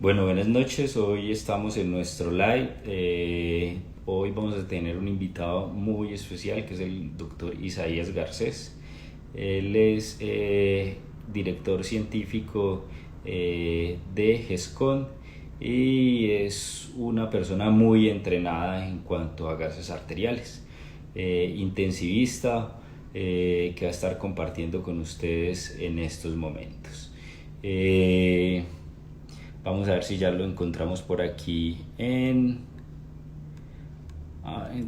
Bueno, buenas noches. Hoy estamos en nuestro live. Hoy vamos a tener un invitado muy especial que es el doctor Isaías Garcés. Él es director científico de GESCON y es una persona muy entrenada en cuanto a gases arteriales, intensivista, que va a estar compartiendo con ustedes en estos momentos. Eh, Vamos a ver si ya lo encontramos por aquí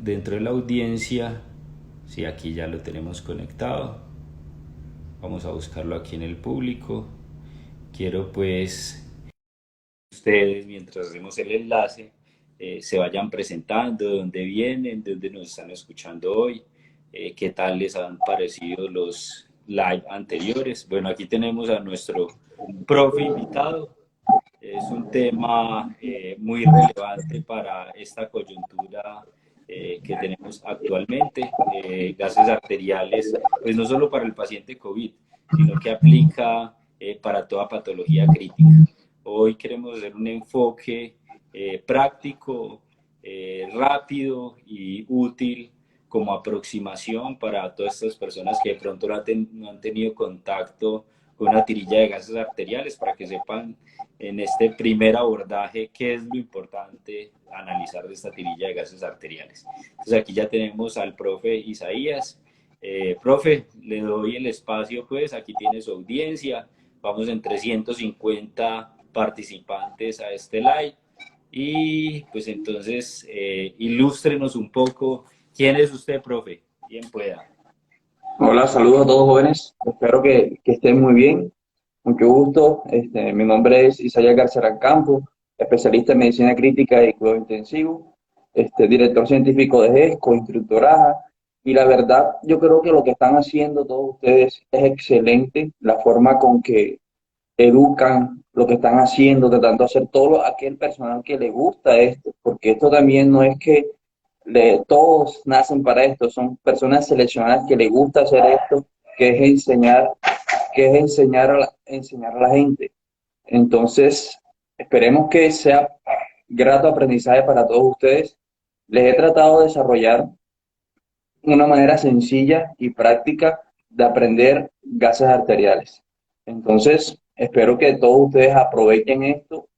dentro de la audiencia. Sí, aquí ya lo tenemos conectado. Vamos a buscarlo aquí en el público. Quiero pues ustedes, mientras hacemos el enlace, se vayan presentando, de dónde vienen, de dónde nos están escuchando hoy, qué tal les han parecido los live anteriores. Bueno, aquí tenemos a nuestro profe invitado. Es un tema muy relevante para esta coyuntura que tenemos actualmente. Gases arteriales, pues no solo para el paciente COVID, sino que aplica para toda patología crítica. Hoy queremos hacer un enfoque práctico, rápido y útil como aproximación para todas estas personas que de pronto no han tenido contacto con una tirilla de gases arteriales, para que sepan en este primer abordaje qué es lo importante analizar de esta tirilla de gases arteriales. Entonces aquí ya tenemos al profe Isaías. Profe, le doy el espacio, pues aquí tiene su audiencia. Vamos en 350 participantes a este live. Y pues entonces, ilústrenos un poco. ¿Quién es usted, profe? Bien pueda. Hola, saludos a todos jóvenes. Espero que estén muy bien. Mucho gusto. Mi nombre es Isaías García Campo, especialista en medicina crítica y cuidado intensivo, director científico de GESCO, instructor AJA. Y la verdad, yo creo que lo que están haciendo todos ustedes es excelente. La forma con que educan, lo que están haciendo, tratando de hacer todo aquel personal que le gusta esto, porque esto también no es que todos nacen para esto, son personas seleccionadas que les gusta hacer esto, que es enseñar, enseñar a la gente. Entonces, esperemos que sea grato aprendizaje para todos ustedes. Les he tratado de desarrollar una manera sencilla y práctica de aprender gases arteriales. Entonces, espero que todos ustedes aprovechen esto,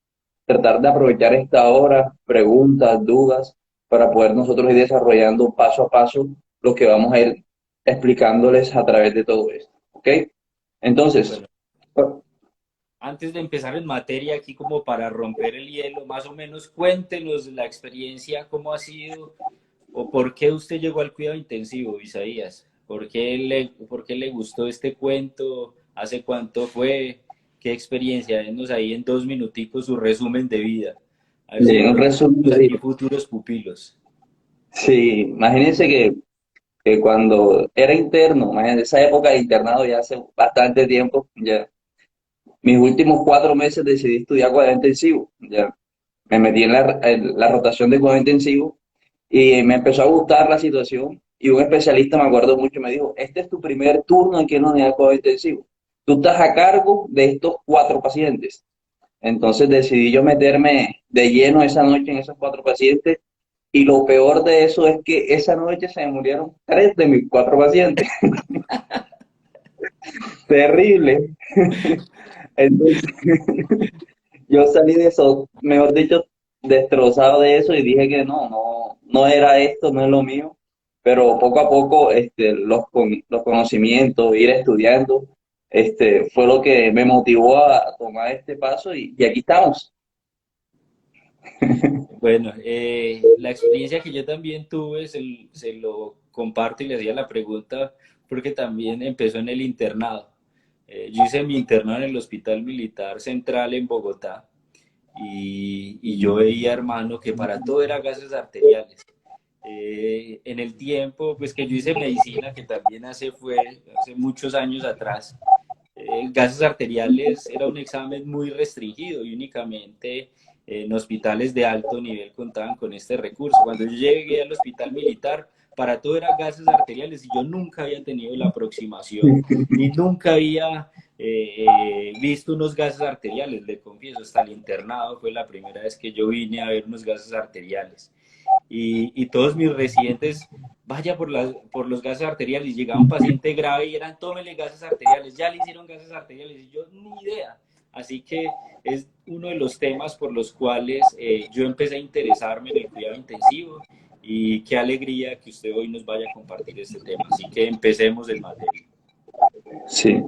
tratar de aprovechar esta hora, preguntas, dudas, para poder nosotros ir desarrollando paso a paso lo que vamos a ir explicándoles a través de todo esto. ¿Ok? Entonces, Bueno, antes de empezar en materia, aquí como para romper el hielo, más o menos cuéntenos la experiencia, cómo ha sido o por qué usted llegó al cuidado intensivo, Isaías. Por qué le gustó este cuento? ¿Hace cuánto fue? ¿Qué experiencia? Denos ahí en 2 minuticos su resumen de vida. A ver si de un pronto resumen tenemos de aquí vida. futuros pupilos. Sí, imagínense que cuando era interno, imagínense, esa época de internado ya hace bastante tiempo, ya mis últimos 4 meses decidí estudiar cuidado intensivo. Ya me metí en la rotación de cuidado intensivo y me empezó a gustar la situación. Y un especialista, me acuerdo mucho, me dijo: este es tu primer turno aquí en la unidad de cuidado intensivo. Tú estás a cargo de estos 4 pacientes. Entonces decidí yo meterme de lleno esa noche en esos 4 pacientes. Y lo peor de eso es que esa noche se me murieron 3 de mis 4 pacientes. Terrible. Entonces, yo salí de eso, mejor dicho, destrozado de eso y dije que no era esto, no es lo mío. Pero poco a poco, los conocimientos, ir estudiando, fue lo que me motivó a tomar este paso y aquí estamos. Bueno, la experiencia que yo también tuve, se lo comparto y le hacía la pregunta porque también empezó en el internado. Yo hice mi internado en el Hospital Militar Central en Bogotá y yo veía, hermano, que para todo era gases arteriales. En el tiempo, pues que yo hice medicina, que también hace muchos años atrás, gases arteriales era un examen muy restringido y únicamente en hospitales de alto nivel contaban con este recurso. Cuando yo llegué al hospital militar, para todo era gases arteriales y yo nunca había tenido la aproximación y nunca había visto unos gases arteriales, le confieso, hasta el internado fue la primera vez que yo vine a ver unos gases arteriales. Y todos mis residentes, vaya por los gases arteriales, llegaba un paciente grave y eran, tómele gases arteriales, ya le hicieron gases arteriales, y yo ni idea. Así que es uno de los temas por los cuales yo empecé a interesarme en el cuidado intensivo y qué alegría que usted hoy nos vaya a compartir este tema. Así que empecemos en materia. Sí.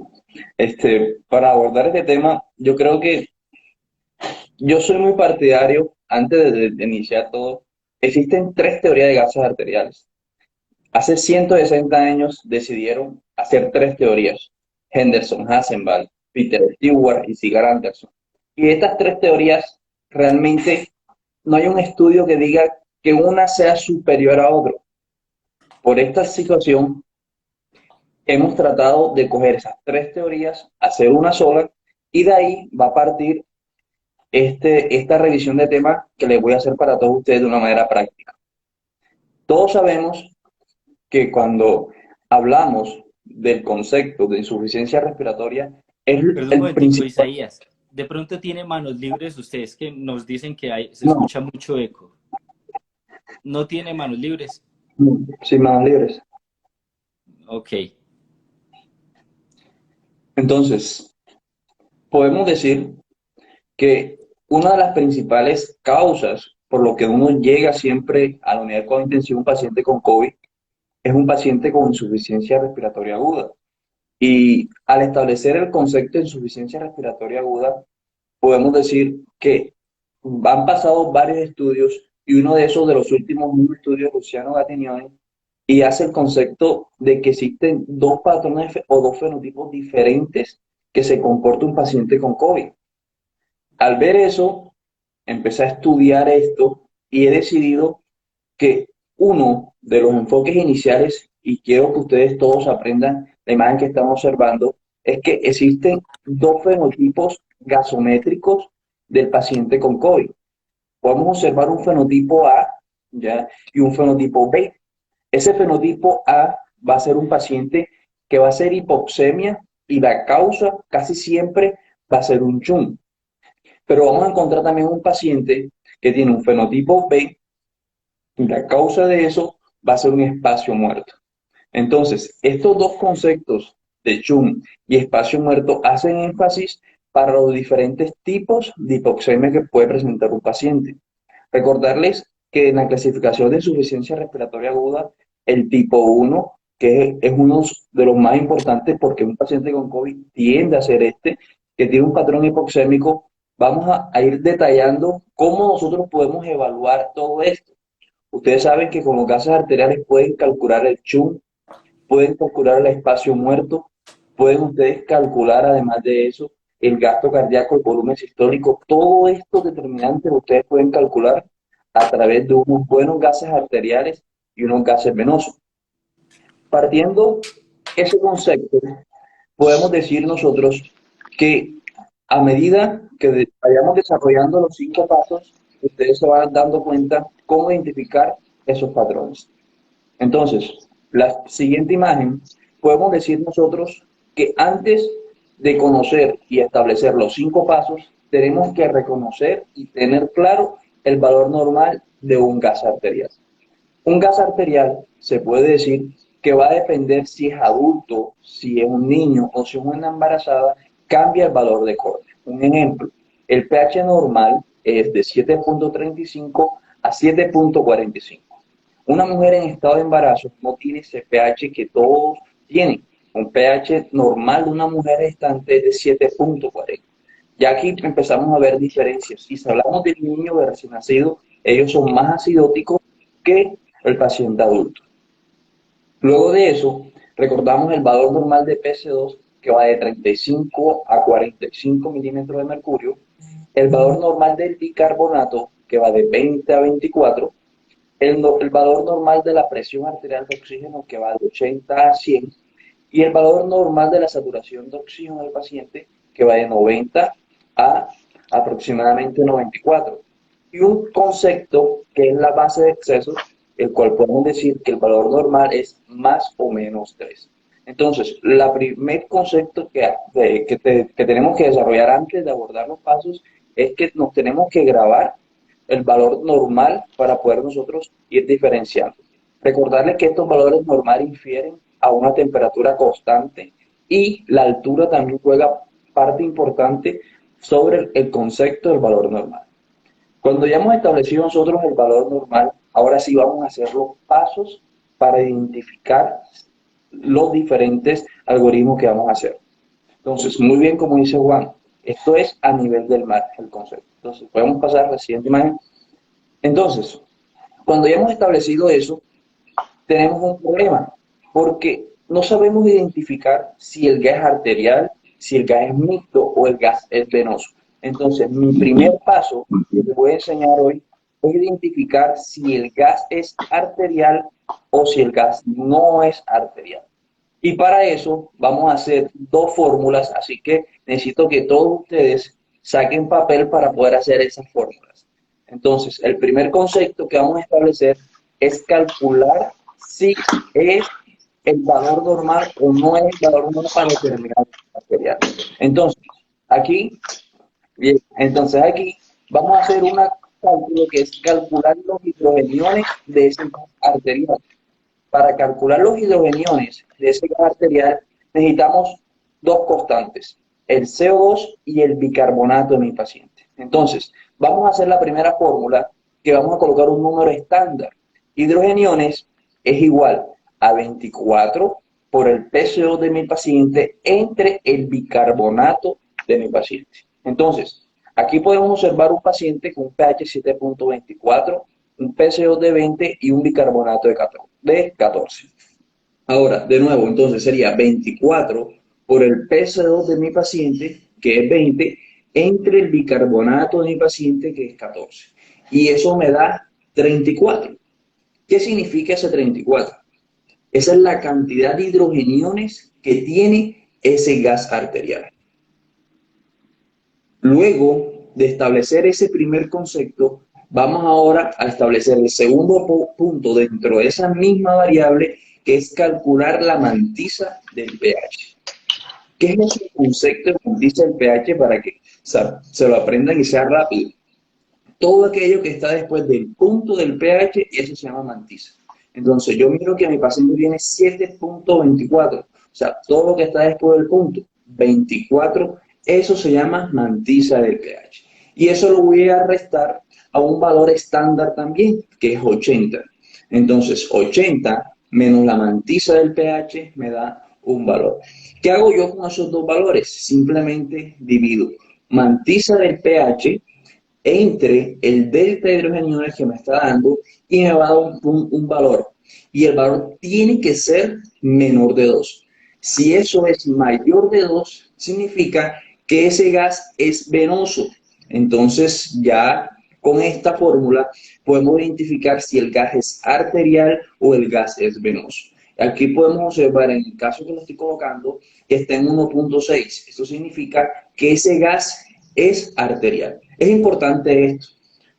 Para abordar este tema, yo creo que yo soy muy partidario, antes de iniciar todo, existen tres teorías de gases arteriales. Hace 160 años decidieron hacer tres teorías: Henderson, Hasselbalch, Peter Stewart y Cigar Anderson. Y estas tres teorías realmente no hay un estudio que diga que una sea superior a otra. Por esta situación, hemos tratado de coger esas tres teorías, hacer una sola, y de ahí va a partir esta revisión de temas que les voy a hacer para todos ustedes de una manera práctica. Todos sabemos que cuando hablamos del concepto de insuficiencia respiratoria, es Perdón un el momentico, principal. Isaías. De pronto tiene manos libres ustedes que nos dicen que se No, escucha mucho eco. ¿No tiene manos libres? no, sin manos libres. Ok. Entonces, podemos decir que una de las principales causas por lo que uno llega siempre a la unidad de cuidado intensivo un paciente con COVID es un paciente con insuficiencia respiratoria aguda. Y al establecer el concepto de insuficiencia respiratoria aguda, podemos decir que han pasado varios estudios y uno de esos, de los últimos estudios, Luciano Gattignoni, y hace el concepto de que existen dos patrones o dos fenotipos diferentes que se comporta un paciente con COVID. Al ver eso, empecé a estudiar esto y he decidido que uno de los enfoques iniciales, y quiero que ustedes todos aprendan la imagen que estamos observando, es que existen dos fenotipos gasométricos del paciente con COVID. Podemos observar un fenotipo A, ¿ya? Y un fenotipo B. Ese fenotipo A va a ser un paciente que va a ser hipoxemia y la causa casi siempre va a ser un CHUM. Pero vamos a encontrar también un paciente que tiene un fenotipo B y la causa de eso va a ser un espacio muerto. Entonces, estos dos conceptos de CHUM y espacio muerto hacen énfasis para los diferentes tipos de hipoxemia que puede presentar un paciente. Recordarles que en la clasificación de insuficiencia respiratoria aguda, el tipo 1, que es uno de los más importantes porque un paciente con COVID tiende a ser que tiene un patrón hipoxémico, vamos a ir detallando cómo nosotros podemos evaluar todo esto. Ustedes saben que con los gases arteriales pueden calcular el CHUM, pueden calcular el espacio muerto, pueden ustedes calcular además de eso el gasto cardíaco, el volumen sistólico, todo esto determinante ustedes pueden calcular a través de unos buenos gases arteriales y unos gases venosos. Partiendo ese concepto, podemos decir nosotros que a medida que vayamos desarrollando los 5 pasos, ustedes se van dando cuenta cómo identificar esos patrones. Entonces, la siguiente imagen, podemos decir nosotros que antes de conocer y establecer los 5 pasos, tenemos que reconocer y tener claro el valor normal de un gas arterial. Un gas arterial se puede decir que va a depender si es adulto, si es un niño o si es una embarazada, cambia el valor de corte. Un ejemplo, el pH normal es de 7.35 a 7.45. Una mujer en estado de embarazo no tiene ese pH que todos tienen. Un pH normal de una mujer gestante es de 7.40. Ya aquí empezamos a ver diferencias. Si hablamos del niño de recién nacido, ellos son más acidóticos que el paciente adulto. Luego de eso, recordamos el valor normal de PC2, que va de 35 a 45 milímetros de mercurio, el valor normal del bicarbonato, que va de 20 a 24, el valor normal de la presión arterial de oxígeno, que va de 80 a 100, y el valor normal de la saturación de oxígeno del paciente, que va de 90 a aproximadamente 94. Y un concepto que es la base de excesos, el cual podemos decir que el valor normal es más o menos 3. Entonces, el primer concepto que tenemos que desarrollar antes de abordar los pasos es que nos tenemos que grabar el valor normal para poder nosotros ir diferenciando. Recordarles que estos valores normales infieren a una temperatura constante y la altura también juega parte importante sobre el concepto del valor normal. Cuando ya hemos establecido nosotros el valor normal, ahora sí vamos a hacer los pasos para identificar los diferentes algoritmos que vamos a hacer. Entonces, muy bien, como dice Juan, esto es a nivel del mar, el concepto. Entonces, podemos pasar a la siguiente imagen. Entonces, cuando ya hemos establecido eso, tenemos un problema, porque no sabemos identificar si el gas es arterial, si el gas es mixto o el gas es venoso. Entonces, mi primer paso que les voy a enseñar hoy es identificar si el gas es arterial o si el gas no es arterial. Y para eso vamos a hacer dos fórmulas, así que necesito que todos ustedes saquen papel para poder hacer esas fórmulas. Entonces, el primer concepto que vamos a establecer es calcular si es el valor normal o no es el valor normal para determinar el material. Entonces aquí vamos a hacer un cálculo que es calcular los hidrogeniones de ese gas arterial. Para calcular los hidrogeniones de ese gas arterial necesitamos dos constantes, el CO2 y el bicarbonato de mi paciente. Entonces, vamos a hacer la primera fórmula que vamos a colocar un número estándar. Hidrogeniones es igual a 24 por el PCO de mi paciente entre el bicarbonato de mi paciente. Entonces, aquí podemos observar un paciente con un pH 7.24, un PCO de 20 y un bicarbonato de 14. Ahora, de nuevo, entonces sería 24 por el PCO de mi paciente, que es 20, entre el bicarbonato de mi paciente, que es 14. Y eso me da 34. ¿Qué significa ese 34? Esa es la cantidad de hidrogeniones que tiene ese gas arterial. Luego de establecer ese primer concepto, vamos ahora a establecer el segundo punto dentro de esa misma variable, que es calcular la mantisa del pH. ¿Qué es ese concepto de mantisa del pH para que se lo aprendan y sea rápido? Todo aquello que está después del punto del pH, eso se llama mantisa. Entonces, yo miro que mi paciente tiene 7.24, o sea, todo lo que está después del punto 24, eso se llama mantisa del pH. Y eso lo voy a restar a un valor estándar también, que es 80. Entonces, 80 menos la mantisa del pH me da un valor. ¿Qué hago yo con esos dos valores? Simplemente divido mantisa del pH entre el delta de hidrogeniones que me está dando y me va a dar un valor. Y el valor tiene que ser menor de 2. Si eso es mayor de 2, significa que ese gas es venoso. Entonces ya con esta fórmula podemos identificar si el gas es arterial o el gas es venoso. Aquí podemos observar, en el caso que lo estoy colocando, que está en 1.6. Esto significa que ese gas es arterial. Es importante esto.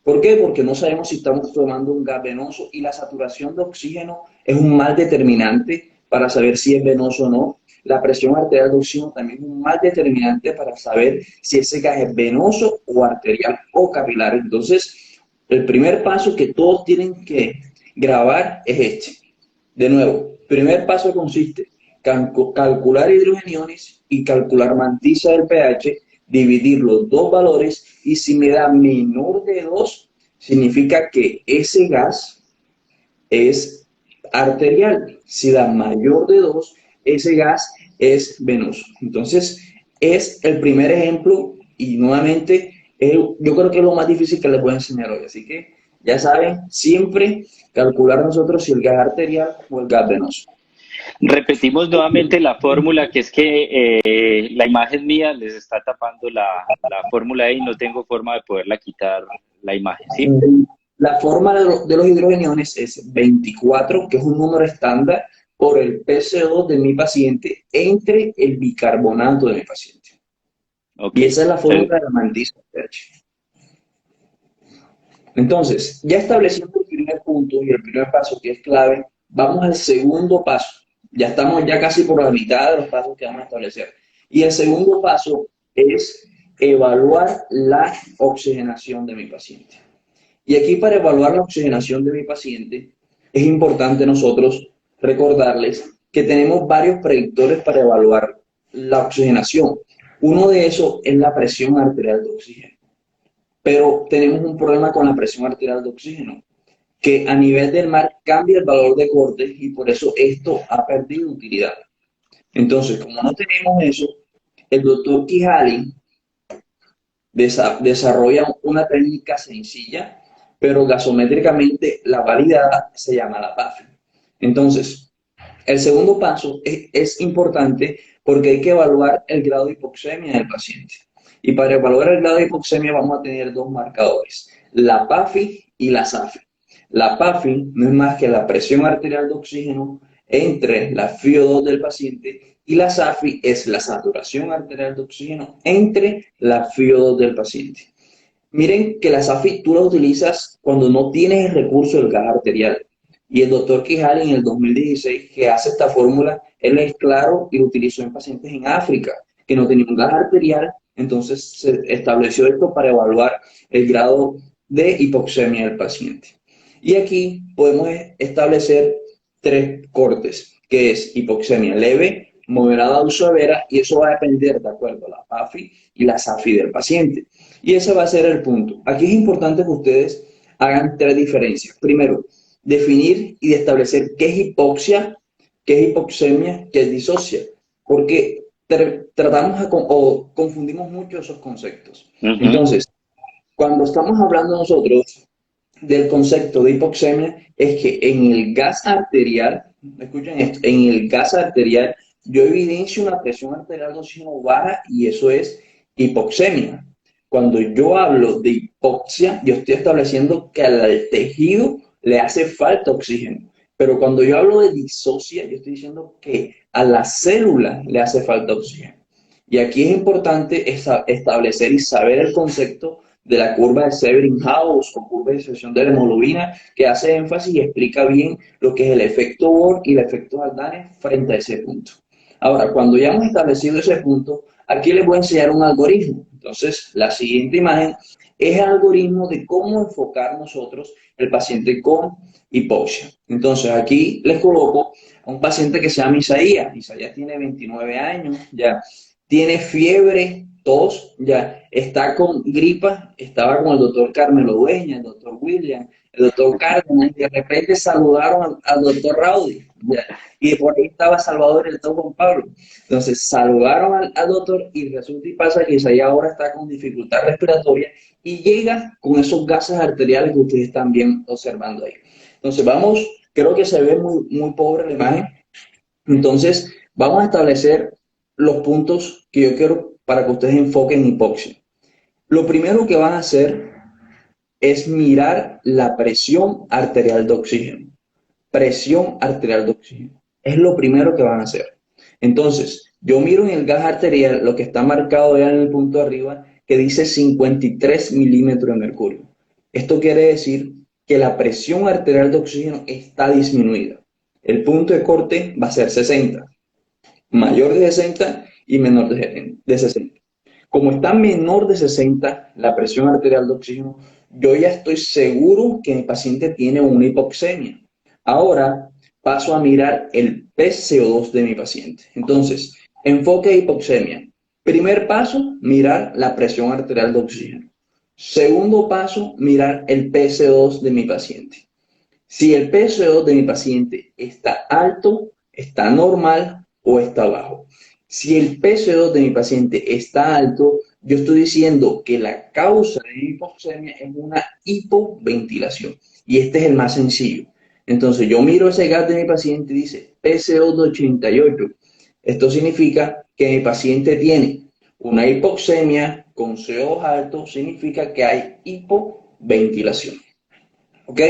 ¿Por qué? Porque no sabemos si estamos tomando un gas venoso y la saturación de oxígeno es un mal determinante para saber si es venoso o no. La presión arterial de oxígeno también es un mal determinante para saber si ese gas es venoso o arterial o capilar. Entonces, el primer paso que todos tienen que grabar es este. De nuevo, primer paso consiste en calcular hidrogeniones y calcular mantisa del pH, dividir los dos valores, y si me da menor de 2, significa que ese gas es arterial. Si da mayor de 2, ese gas es venoso. Entonces, es el primer ejemplo y nuevamente yo creo que es lo más difícil que les voy a enseñar hoy. Así que ya saben, siempre calcular nosotros si el gas es arterial o el gas venoso. Repetimos nuevamente la fórmula, que es que la imagen mía les está tapando la fórmula y no tengo forma de poderla quitar la imagen, ¿sí? La forma de los hidrogeniones es 24, que es un número estándar, por el PCO2 de mi paciente entre el bicarbonato de mi paciente. Ok. Y esa es la fórmula de la mantisa pH. Entonces, ya estableciendo el primer punto y el primer paso que es clave, vamos al segundo paso. Ya estamos ya casi por la mitad de los pasos que vamos a establecer. Y el segundo paso es evaluar la oxigenación de mi paciente. Y aquí para evaluar la oxigenación de mi paciente, es importante nosotros recordarles que tenemos varios predictores para evaluar la oxigenación. Uno de esos es la presión arterial de oxígeno. Pero tenemos un problema con la presión arterial de oxígeno, que a nivel del mar cambia el valor de corte y por eso esto ha perdido utilidad. Entonces, como no tenemos eso, el doctor Quijali desarrolla una técnica sencilla, pero gasométricamente la validada, se llama la PAFI. Entonces, el segundo paso es importante porque hay que evaluar el grado de hipoxemia del paciente. Y para evaluar el grado de hipoxemia vamos a tener dos marcadores, la PAFI y la SAFI. La PAFI no es más que la presión arterial de oxígeno entre la FiO2 del paciente y la SAFI es la saturación arterial de oxígeno entre la FiO2 del paciente. Miren que la SAFI tú la utilizas cuando no tienes el recurso del gas arterial. Y el doctor Quijal en el 2016 que hace esta fórmula, él es claro y lo utilizó en pacientes en África que no tenían gas arterial, entonces se estableció esto para evaluar el grado de hipoxemia del paciente. Y aquí podemos establecer tres cortes, que es hipoxemia leve, moderada o severa, y eso va a depender de acuerdo a la PAFI y la SAFI del paciente. Y ese va a ser el punto. Aquí es importante que ustedes hagan tres diferencias. Primero, definir y establecer qué es hipoxia, qué es hipoxemia, qué es disocia, porque tratamos o confundimos mucho esos conceptos. Entonces, cuando estamos hablando nosotros del concepto de hipoxemia, es que en el gas arterial, escuchen esto, en el gas arterial yo evidencio una presión arterial de oxígeno baja y eso es hipoxemia. Cuando yo hablo de hipoxia, yo estoy estableciendo que al tejido le hace falta oxígeno. Pero cuando yo hablo de disocia, yo estoy diciendo que a la célula le hace falta oxígeno. Y aquí es importante establecer y saber el concepto de la curva de Severin-Haus o curva de dispersión de la hemoglobina, que hace énfasis y explica bien lo que es el efecto Bohr y el efecto Haldane frente a ese punto. Ahora, cuando ya hemos establecido ese punto, aquí les voy a enseñar un algoritmo. Entonces, la siguiente imagen es el algoritmo de cómo enfocar nosotros el paciente con hipoxia. Entonces, aquí les coloco a un paciente que se llama Isaías. Isaías tiene 29 años, ya tiene fiebre, tos, ya está con gripa, estaba con el doctor Carmelo Dueña, el doctor William, el doctor Cárdenas, y de repente saludaron al doctor Raudy, ya, y por ahí estaba Salvador y el doctor Juan Pablo. Entonces saludaron al doctor y resulta y pasa que Isaías ahora está con dificultad respiratoria y llega con esos gases arteriales que ustedes están bien observando ahí. Entonces vamos, creo que se ve muy pobre la imagen. Entonces vamos a establecer los puntos que yo quiero para que ustedes enfoquen hipoxia. Lo primero que van a hacer es mirar la presión arterial de oxígeno. Presión arterial de oxígeno. Es lo primero que van a hacer. Entonces, yo miro en el gas arterial lo que está marcado ya en el punto de arriba, que dice 53 milímetros de mercurio. Esto quiere decir que la presión arterial de oxígeno está disminuida. El punto de corte va a ser 60. Mayor de 60 y menor de 60. Como está menor de 60 la presión arterial de oxígeno, yo ya estoy seguro que mi paciente tiene una hipoxemia. Ahora paso a mirar el PCO2 de mi paciente. Entonces, enfoque de hipoxemia. Primer paso, mirar la presión arterial de oxígeno. Segundo paso, mirar el PCO2 de mi paciente. Si el PCO2 de mi paciente está alto, está normal o está bajo. Si el PCO2 de mi paciente está alto, yo estoy diciendo que la causa de hipoxemia es una hipoventilación. Y este es el más sencillo. Entonces yo miro ese gas de mi paciente y dice PCO2 de 88. Esto significa que mi paciente tiene una hipoxemia con CO2 alto, significa que hay hipoventilación. ¿Ok?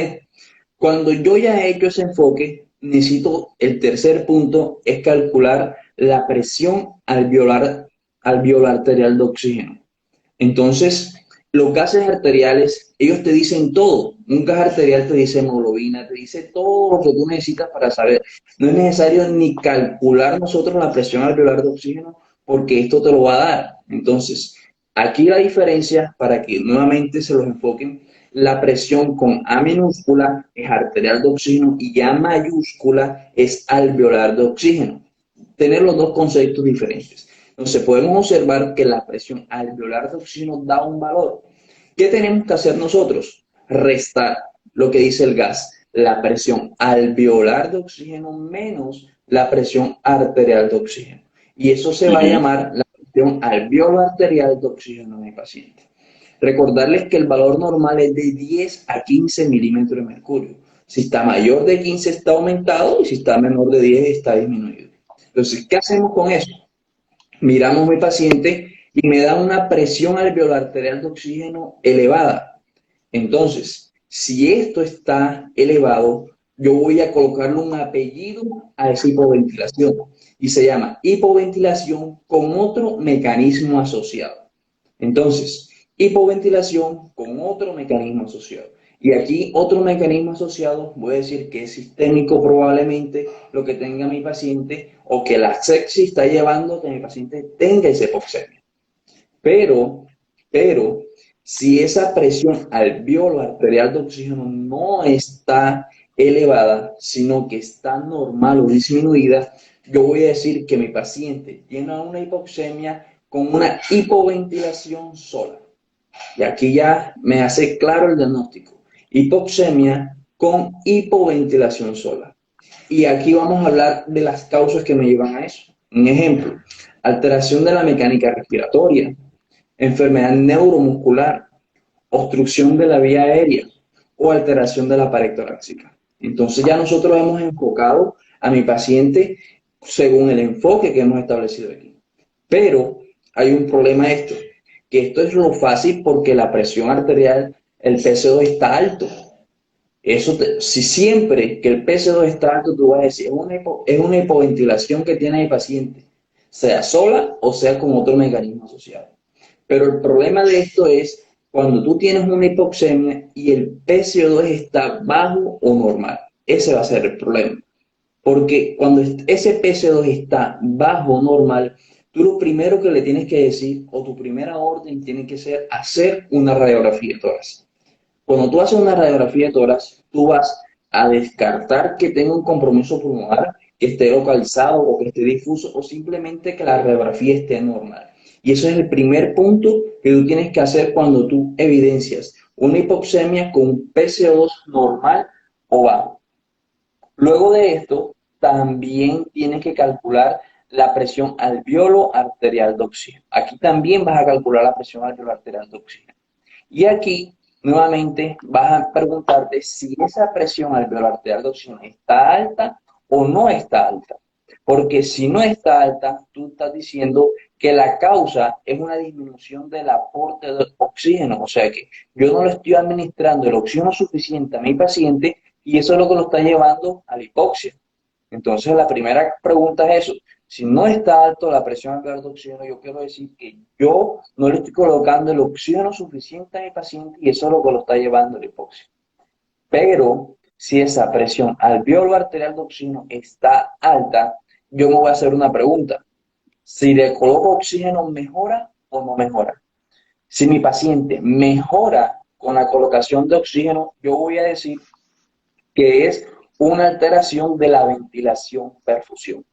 Cuando yo ya he hecho ese enfoque, necesito el tercer punto, es calcular la presión alveolar arterial de oxígeno. Entonces, los gases arteriales, ellos te dicen todo. Un gas arterial te dice hemoglobina, te dice todo lo que tú necesitas para saber. No es necesario ni calcular nosotros la presión alveolar de oxígeno porque esto te lo va a dar. Entonces, aquí la diferencia, para que nuevamente se los enfoquen, la presión con A minúscula es arterial de oxígeno y A mayúscula es alveolar de oxígeno. Tener los dos conceptos diferentes. Entonces, podemos observar que la presión alveolar de oxígeno da un valor. ¿Qué tenemos que hacer nosotros? Restar lo que dice el gas, la presión alveolar de oxígeno menos la presión arterial de oxígeno. Y eso se va a Ujú. llamar la presión alveolo-arterial de oxígeno en el paciente. Recordarles que el valor normal es de 10 a 15 milímetros de mercurio. Si está mayor de 15 está aumentado y si está menor de 10 está disminuido. Entonces, ¿qué hacemos con eso? Miramos a mi paciente y me da una presión alveolar arterial de oxígeno elevada. Entonces, si esto está elevado, yo voy a colocarle un apellido a esa hipoventilación y se llama hipoventilación con otro mecanismo asociado. Entonces, hipoventilación con otro mecanismo asociado. Y aquí otro mecanismo asociado, voy a decir que es sistémico probablemente lo que tenga mi paciente o que la sepsis está llevando a que mi paciente tenga esa hipoxemia. Pero, pero, si esa presión alveolo arterial de oxígeno no está elevada, sino que está normal o disminuida, yo voy a decir que mi paciente tiene una hipoxemia con una hipoventilación sola. Y aquí ya me hace claro el diagnóstico. Hipoxemia con hipoventilación sola. Y aquí vamos a hablar de las causas que me llevan a eso. Un ejemplo, alteración de la mecánica respiratoria, enfermedad neuromuscular, obstrucción de la vía aérea o alteración de la pared torácica. Entonces ya nosotros hemos enfocado a mi paciente según el enfoque que hemos establecido aquí. Pero hay un problema esto, que esto es lo fácil porque la presión arterial, el PC2 está alto. Si siempre que el PC2 está alto, tú vas a decir, es una hipoventilación que tiene el paciente, sea sola o sea con otro mecanismo asociado. Pero el problema de esto es cuando tú tienes una hipoxemia y el PCO2 está bajo o normal. Ese va a ser el problema. Porque cuando ese PC2 está bajo o normal, tú lo primero que le tienes que decir o tu primera orden tiene que ser hacer una radiografía de tórax. Cuando tú haces una radiografía de tórax, tú vas a descartar que tenga un compromiso pulmonar, que esté localizado o que esté difuso o simplemente que la radiografía esté normal. Y eso es el primer punto que tú tienes que hacer cuando tú evidencias una hipoxemia con un PCO2 normal o bajo. Luego de esto, también tienes que calcular la presión alveolo arterial de oxígeno. Aquí también vas a calcular la presión alveolo arterial de oxígeno. Y aquí, nuevamente, vas a preguntarte si esa presión alveolar arterial de oxígeno está alta o no está alta. Porque si no está alta, tú estás diciendo que la causa es una disminución del aporte de oxígeno. O sea que yo no le estoy administrando el oxígeno suficiente a mi paciente y eso es lo que lo está llevando a la hipoxia. Entonces, la primera pregunta es eso. Si no está alto la presión alveolar de oxígeno, yo quiero decir que yo no le estoy colocando el oxígeno suficiente a mi paciente y eso es lo que lo está llevando a la hipoxia. Pero si esa presión alveolo arterial de oxígeno está alta, yo me voy a hacer una pregunta. Si le coloco oxígeno, ¿mejora o no mejora? Si mi paciente mejora con la colocación de oxígeno, yo voy a decir que es una alteración de la ventilación-perfusión.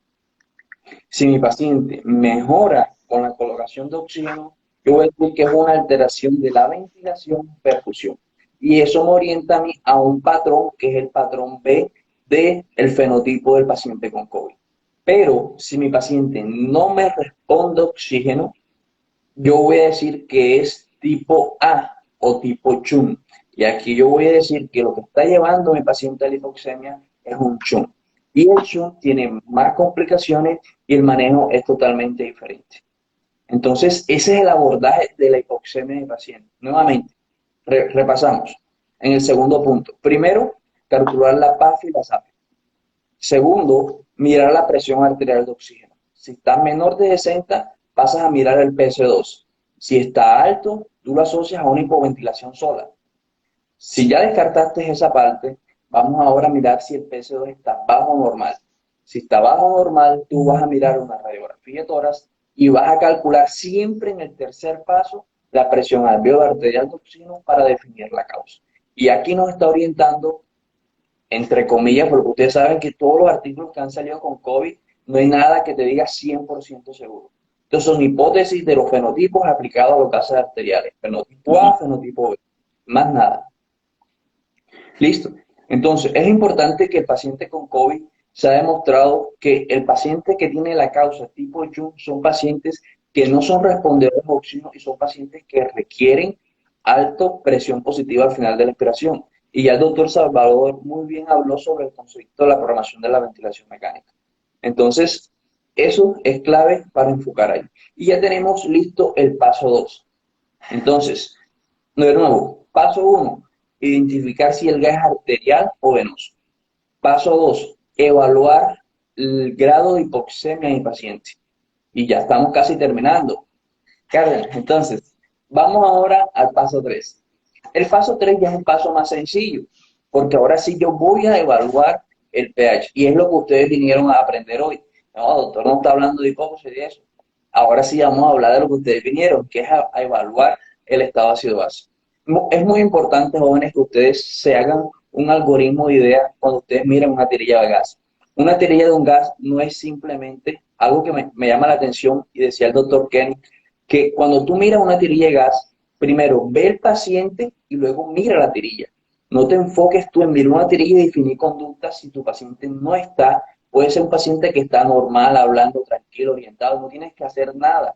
Si mi paciente mejora con la colocación de oxígeno, yo voy a decir que es una alteración de la ventilación-perfusión. Y eso me orienta a mí a un patrón que es el patrón B del fenotipo del paciente con COVID. Pero si mi paciente no me responde oxígeno, yo voy a decir que es tipo A o tipo CHUM. Y aquí yo voy a decir que lo que está llevando a mi paciente a la hipoxemia es un CHUM. Y el CHUM tiene más complicaciones y el manejo es totalmente diferente. Entonces, ese es el abordaje de la hipoxemia del paciente. Nuevamente, repasamos. En el segundo punto. Primero, calcular la PAF y la SAPI. Segundo, mirar la presión arterial de oxígeno. Si está menor de 60, pasas a mirar el PC2. Si está alto, tú lo asocias a una hipoventilación sola. Si ya descartaste esa parte, vamos ahora a mirar si el PC2 está bajo o normal. Si está bajo o normal, tú vas a mirar una radiografía de tórax y vas a calcular siempre en el tercer paso la presión alveolar arterial de oxígeno para definir la causa. Y aquí nos está orientando, entre comillas, porque ustedes saben que todos los artículos que han salido con COVID, no hay nada que te diga 100% seguro. Entonces son hipótesis de los fenotipos aplicados a los gases arteriales. Fenotipo A, fenotipo B. Más nada. Listo. Entonces, es importante que el paciente con COVID se ha demostrado que el paciente que tiene la causa tipo Jung son pacientes que no son respondedores a oxígeno y son pacientes que requieren alta presión positiva al final de la expiración. Y ya el doctor Salvador muy bien habló sobre el concepto de la programación de la ventilación mecánica. Entonces, eso es clave para enfocar ahí. Y ya tenemos listo el paso 2. Entonces, de nuevo, paso 1, identificar si el gas es arterial o venoso. Paso 2, evaluar el grado de hipoxemia en el paciente. Y ya estamos casi terminando. Carlos, entonces, vamos ahora al paso 3. El paso 3 ya es un paso más sencillo, porque ahora sí yo voy a evaluar el pH. Y es lo que ustedes vinieron a aprender hoy. No, doctor, no está hablando de hipoxia y de eso. Ahora sí vamos a hablar de lo que ustedes vinieron, que es a evaluar el estado ácido-base. Es muy importante, jóvenes, que ustedes se hagan un algoritmo de idea cuando ustedes miren una tirilla de gas. Una tirilla de un gas no es simplemente algo que me llama la atención, y decía el doctor Kenny, que cuando tú miras una tirilla de gas, primero ve el paciente y luego mira la tirilla. No te enfoques tú en mirar una tirilla y definir conductas si tu paciente no está. Puede ser un paciente que está normal, hablando, tranquilo, orientado, no tienes que hacer nada.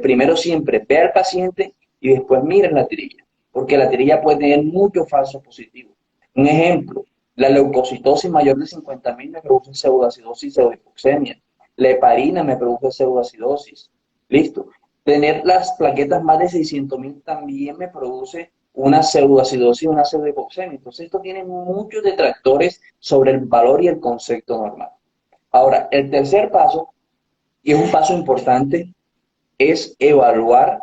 Primero siempre ve al paciente y después mira la tirilla, porque la tirilla puede tener muchos falsos positivos. Un ejemplo, la leucocitosis mayor de 50.000 me produce pseudoacidosis y pseudohipoxemia. La heparina me produce pseudoacidosis. Listo. Tener las plaquetas más de 600.000 también me produce una pseudoacidosis y una pseudohipoxemia. Entonces, esto tiene muchos detractores sobre el valor y el concepto normal. Ahora, el tercer paso, y es un paso importante, es evaluar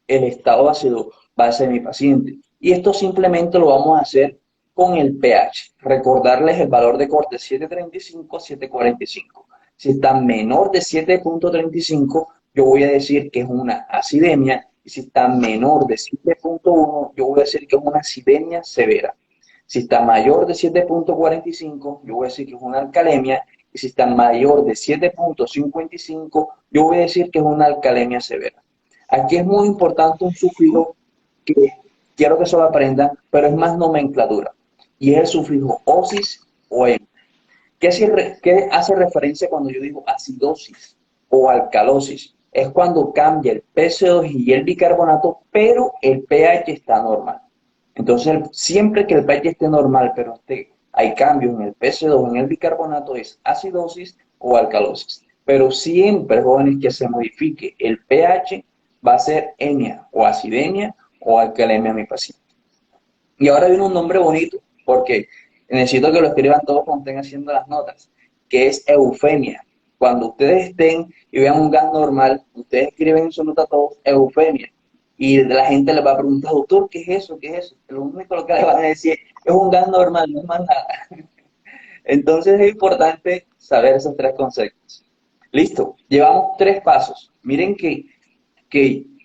el estado ácido base de mi paciente. Y esto simplemente lo vamos a hacer con el pH. Recordarles el valor de corte 7.35 a 7.45. Si está menor de 7.35, yo voy a decir que es una acidemia. Y si está menor de 7.1, yo voy a decir que es una acidemia severa. Si está mayor de 7.45, yo voy a decir que es una alcalemia. Y si está mayor de 7.55, yo voy a decir que es una alcalemia severa. Aquí es muy importante un sufijo que quiero que se lo aprendan, pero es más nomenclatura. Y es el sufijo osis o em. ¿Qué hace referencia cuando yo digo acidosis o alcalosis? Es cuando cambia el PC2 y el bicarbonato, pero el pH está normal. Entonces, siempre que el pH esté normal, pero hay cambios en el PC2, en el bicarbonato, es acidosis o alcalosis. Pero siempre, jóvenes, que se modifique el pH, va a ser emia o acidemia o alcalemia a mi paciente. Y ahora viene un nombre bonito, porque necesito que lo escriban todos cuando estén haciendo las notas, que es eufemia. Cuando ustedes estén y vean un gas normal, ustedes escriben en su nota todos eufemia. Y la gente les va a preguntar, doctor, ¿qué es eso? ¿Qué es eso? Lo único que les van a decir es un gas normal, no es más nada. Entonces es importante saber esos tres conceptos. Listo, llevamos 3 pasos. Miren que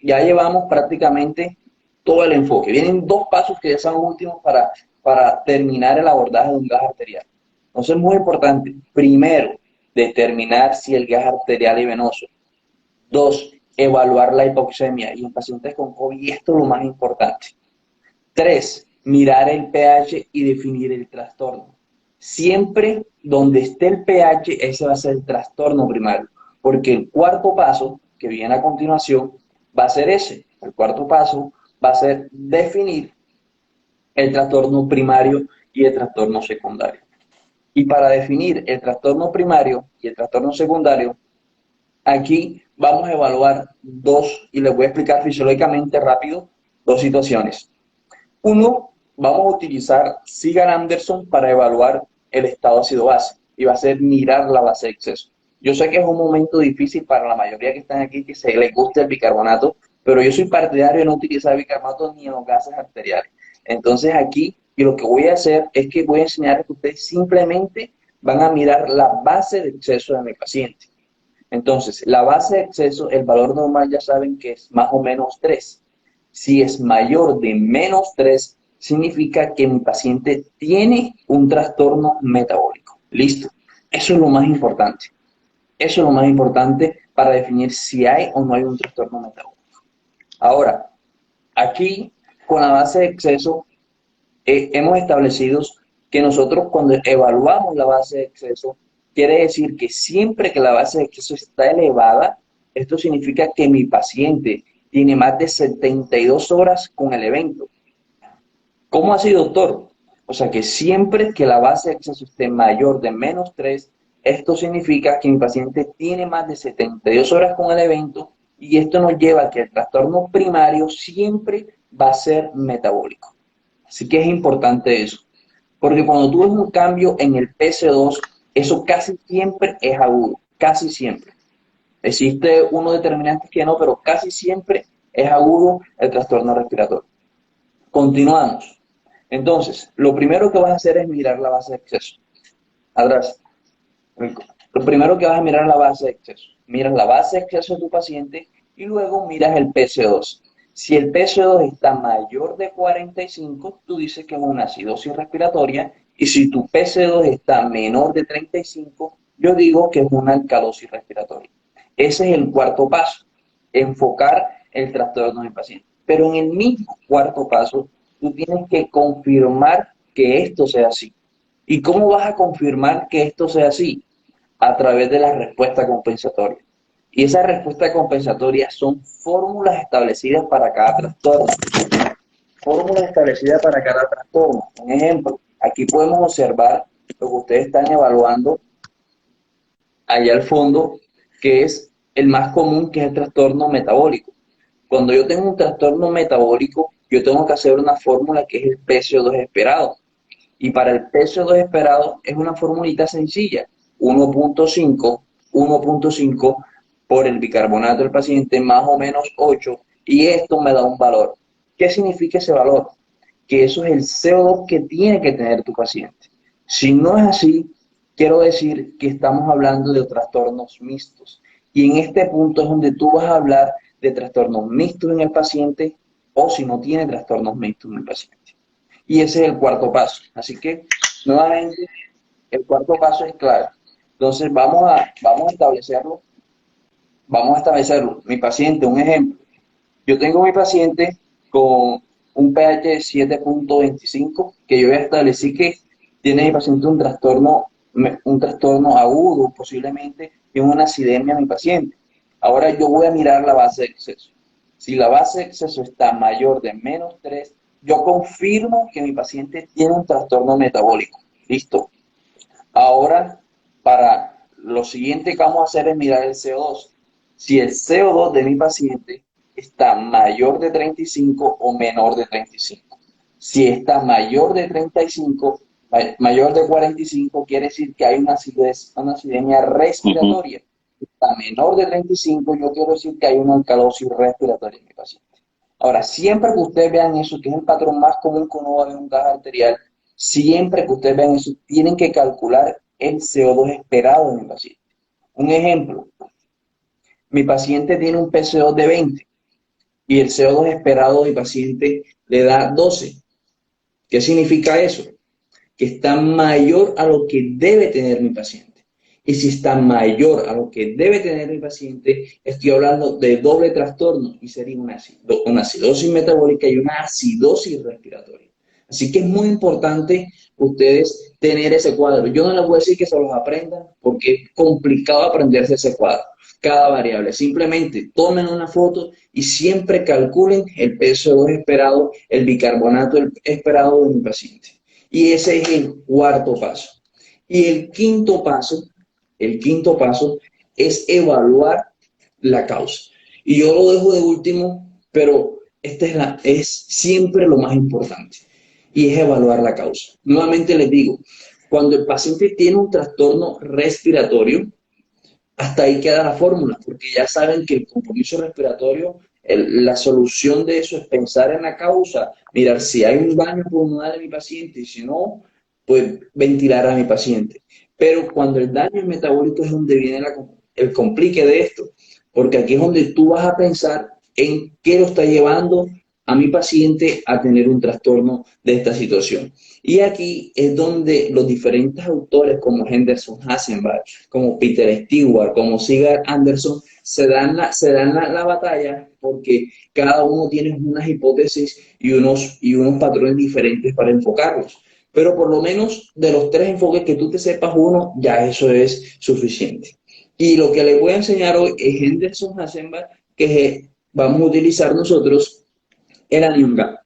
ya llevamos prácticamente todo el enfoque. Vienen 2 pasos que ya son los últimos para terminar el abordaje de un gas arterial. Entonces es muy importante, primero, determinar si el gas arterial es venoso. 2, evaluar la hipoxemia y en pacientes con COVID, y esto es lo más importante. 3, mirar el pH y definir el trastorno. Siempre donde esté el pH, ese va a ser el trastorno primario, porque el cuarto paso, que viene a continuación, va a ser ese. El cuarto paso va a ser definir el trastorno primario y el trastorno secundario. Y para definir el trastorno primario y el trastorno secundario, aquí vamos a evaluar 2, y les voy a explicar fisiológicamente rápido, 2 situaciones. Uno, vamos a utilizar Sigan-Anderson para evaluar el estado ácido-base, y va a ser mirar la base de exceso. Yo sé que es un momento difícil para la mayoría que están aquí, que se les guste el bicarbonato, pero yo soy partidario de no utilizar bicarbonato ni en los gases arteriales. Entonces aquí, y lo que voy a hacer es que voy a enseñar que ustedes simplemente van a mirar la base de exceso de mi paciente. Entonces, la base de exceso, el valor normal ya saben que es más o menos 3. Si es mayor de menos 3, significa que mi paciente tiene un trastorno metabólico. Listo. Eso es lo más importante. Eso es lo más importante para definir si hay o no hay un trastorno metabólico. Ahora, aquí, con la base de exceso, hemos establecido que nosotros cuando evaluamos la base de exceso, quiere decir que siempre que la base de exceso está elevada, esto significa que mi paciente tiene más de 72 horas con el evento. ¿Cómo así, doctor? O sea que siempre que la base de exceso esté mayor de menos 3, esto significa que mi paciente tiene más de 72 horas con el evento y esto nos lleva a que el trastorno primario siempre va a ser metabólico. Así que es importante eso. Porque cuando tú ves un cambio en el PC2, eso casi siempre es agudo, casi siempre. Existe unos determinantes que no, pero casi siempre es agudo el trastorno respiratorio. Continuamos. Entonces, lo primero que vas a hacer es mirar la base de exceso. Atrás. Lo primero que vas a mirar es la base de exceso. Miras la base de exceso de tu paciente y luego miras el PC2. Si el PC2 está mayor de 45, tú dices que es una acidosis respiratoria. Y si tu PC2 está menor de 35, yo digo que es una alcalosis respiratoria. Ese es el cuarto paso, enfocar el trastorno del paciente. Pero en el mismo cuarto paso, tú tienes que confirmar que esto sea así. ¿Y cómo vas a confirmar que esto sea así? A través de la respuesta compensatoria. Y esas respuestas compensatorias son fórmulas establecidas para cada trastorno. Fórmulas establecidas para cada trastorno. Un ejemplo, aquí podemos observar lo que ustedes están evaluando allá al fondo, que es el más común, que es el trastorno metabólico. Cuando yo tengo un trastorno metabólico, yo tengo que hacer una fórmula que es el PCO2 esperado. Y para el PCO2 esperado es una formulita sencilla, 1.5 por el bicarbonato del paciente más o menos 8, y esto me da un valor. ¿Qué significa ese valor? Que eso es el CO2 que tiene que tener tu paciente. Si no es así, quiero decir que estamos hablando de trastornos mixtos. Y en este punto es donde tú vas a hablar de trastornos mixtos en el paciente o si no tiene trastornos mixtos en el paciente. Y ese es el cuarto paso. Así que, nuevamente, el cuarto paso es clave. Entonces, vamos a establecerlo. Vamos a establecerlo. Mi paciente, un ejemplo. Yo tengo mi paciente con un pH de 7.25, que yo ya establecí que tiene mi paciente un trastorno agudo, posiblemente, y una acidemia en mi paciente. Ahora yo voy a mirar la base de exceso. Si la base de exceso está mayor de menos 3, yo confirmo que mi paciente tiene un trastorno metabólico. Listo. Ahora, para lo siguiente que vamos a hacer es mirar el CO2. Si el CO2 de mi paciente está mayor de 35 o menor de 35. Si está mayor de 35, mayor de 45, quiere decir que hay una acidemia respiratoria. Si está menor de 35, yo quiero decir que hay una alcalosis respiratoria en mi paciente. Ahora, siempre que ustedes vean eso, que es el patrón más común que uno va a ver en un gas arterial, siempre que ustedes vean eso, tienen que calcular el CO2 esperado en el paciente. Un ejemplo, mi paciente tiene un PCO de 20 y el CO2 esperado del paciente le da 12. ¿Qué significa eso? Que está mayor a lo que debe tener mi paciente. Y si está mayor a lo que debe tener mi paciente, estoy hablando de doble trastorno y sería una acidosis metabólica y una acidosis respiratoria. Así que es muy importante ustedes tener ese cuadro. Yo no les voy a decir que se los aprendan porque es complicado aprenderse ese cuadro. Cada variable. Simplemente tomen una foto y siempre calculen el PCO2 esperado, el bicarbonato esperado de mi paciente. Y ese es el cuarto paso. Y el quinto paso es evaluar la causa. Y yo lo dejo de último, pero es siempre lo más importante. Y es evaluar la causa. Nuevamente les digo, cuando el paciente tiene un trastorno respiratorio, hasta ahí queda la fórmula, porque ya saben que el compromiso respiratorio La solución de eso es pensar en la causa, mirar si hay un daño pulmonar en mi paciente y si no, pues ventilar a mi paciente. Pero cuando el daño es metabólico es donde viene el complique de esto, porque aquí es donde tú vas a pensar en qué lo está llevando a mi paciente a tener un trastorno de esta situación. Y aquí es donde los diferentes autores como Henderson Hassenbach, como Peter Stewart, como Sigurd Anderson, se dan la batalla porque cada uno tiene unas hipótesis y unos patrones diferentes para enfocarlos. Pero por lo menos de los tres enfoques que tú te sepas uno, ya eso es suficiente. Y lo que les voy a enseñar hoy es Henderson Hassenbach, que vamos a utilizar nosotros el anion gap.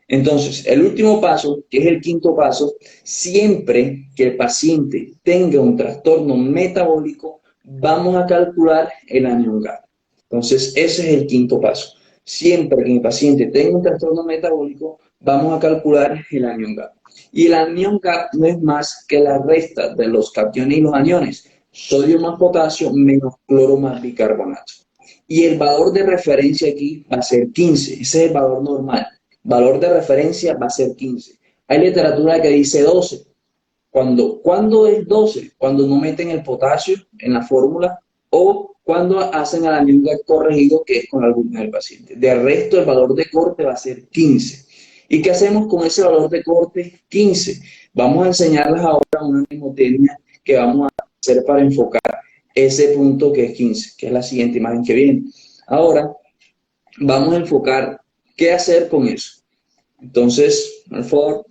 Entonces, el último paso, que es el quinto paso, siempre que el paciente tenga un trastorno metabólico, vamos a calcular el anion gap. Entonces, ese es el quinto paso. Siempre que mi paciente tenga un trastorno metabólico, vamos a calcular el anion gap. Y el anion gap no es más que la resta de los cationes y los aniones, sodio más potasio menos cloro más bicarbonato. Y el valor de referencia aquí va a ser 15, ese es el valor normal. Valor de referencia va a ser 15. Hay literatura que dice 12. ¿Cuándo es 12? Cuando no meten el potasio en la fórmula o cuando hacen el anion gap corregido, que es con algún del paciente. De resto, el valor de corte va a ser 15. ¿Y qué hacemos con ese valor de corte 15? Vamos a enseñarles ahora una mnemotecnia que vamos a hacer para enfocar ese punto que es 15, que es la siguiente imagen que viene. Ahora, vamos a enfocar qué hacer con eso. Entonces, por favor,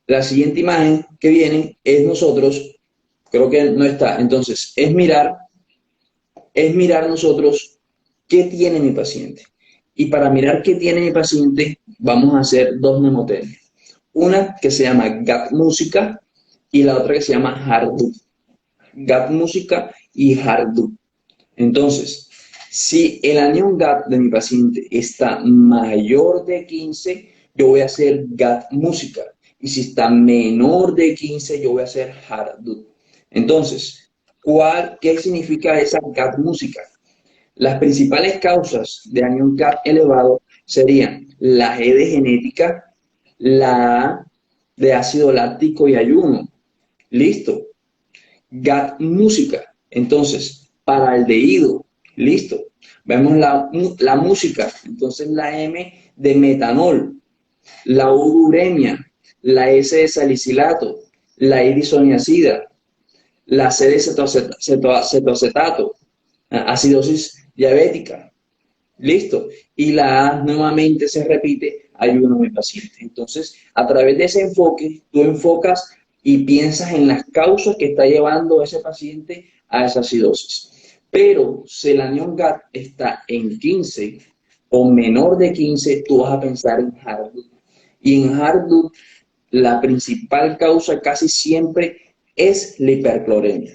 la siguiente imagen que viene es nosotros, creo que no está, entonces, es mirar nosotros qué tiene mi paciente. Y para mirar qué tiene mi paciente, vamos a hacer dos mnemotecnias. Una que se llama GAP Música y la otra que se llama Hardup. GAP Música y Hardup. Entonces, si el anion gap de mi paciente está mayor de 15, yo voy a hacer gap música. Y si está menor de 15, yo voy a hacer Hardup. Entonces, ¿qué significa esa gap música? Las principales causas de anion gap elevado serían la G de genética, la A de ácido láctico y ayuno. Listo. GAT música. Entonces, para el aldehído, listo. Vemos la música, entonces la M de metanol, la U de uremia, la S de salicilato, la I de isoniazida, la C de cetoacetato, acidosis diabética, listo. Y la A nuevamente se repite, ayuno en el paciente. Entonces, a través de ese enfoque, tú enfocas y piensas en las causas que está llevando a ese paciente a esa acidosis. Pero si el anion gap está en 15 o menor de 15, tú vas a pensar en Hardup. Y en Hardup, la principal causa casi siempre es la hipercloremia.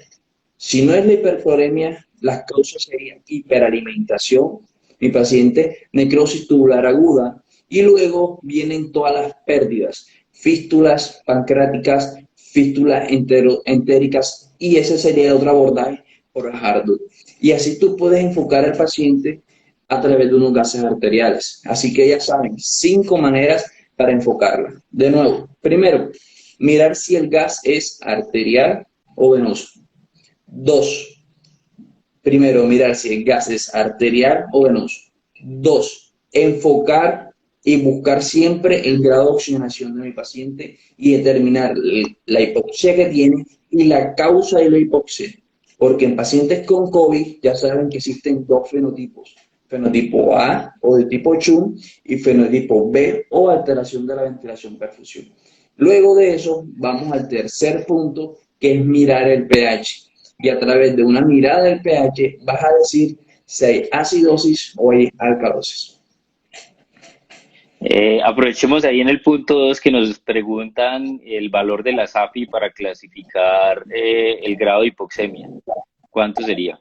Si no es la hipercloremia, las causas serían hiperalimentación, mi paciente necrosis tubular aguda, y luego vienen todas las pérdidas, fístulas pancreáticas, fístulas entéricas, y ese sería el otro abordaje por Hardup. Y así tú puedes enfocar al paciente a través de unos gases arteriales. Así que ya saben, 5 maneras para enfocarla. De nuevo, primero, mirar si el gas es arterial o venoso. 2, primero, mirar si el gas es arterial o venoso. 2, enfocar y buscar siempre el grado de oxigenación de mi paciente y determinar la hipoxia que tiene y la causa de la hipoxia. Porque en pacientes con COVID ya saben que existen dos fenotipos. Fenotipo A o de tipo CHUM y fenotipo B o alteración de la ventilación perfusión. Luego de eso vamos al tercer punto, que es mirar el pH. Y a través de una mirada del pH vas a decir si hay acidosis o hay alcalosis. Aprovechemos ahí en el punto 2 que nos preguntan el valor de la SAFI para clasificar el grado de hipoxemia. ¿Cuánto sería?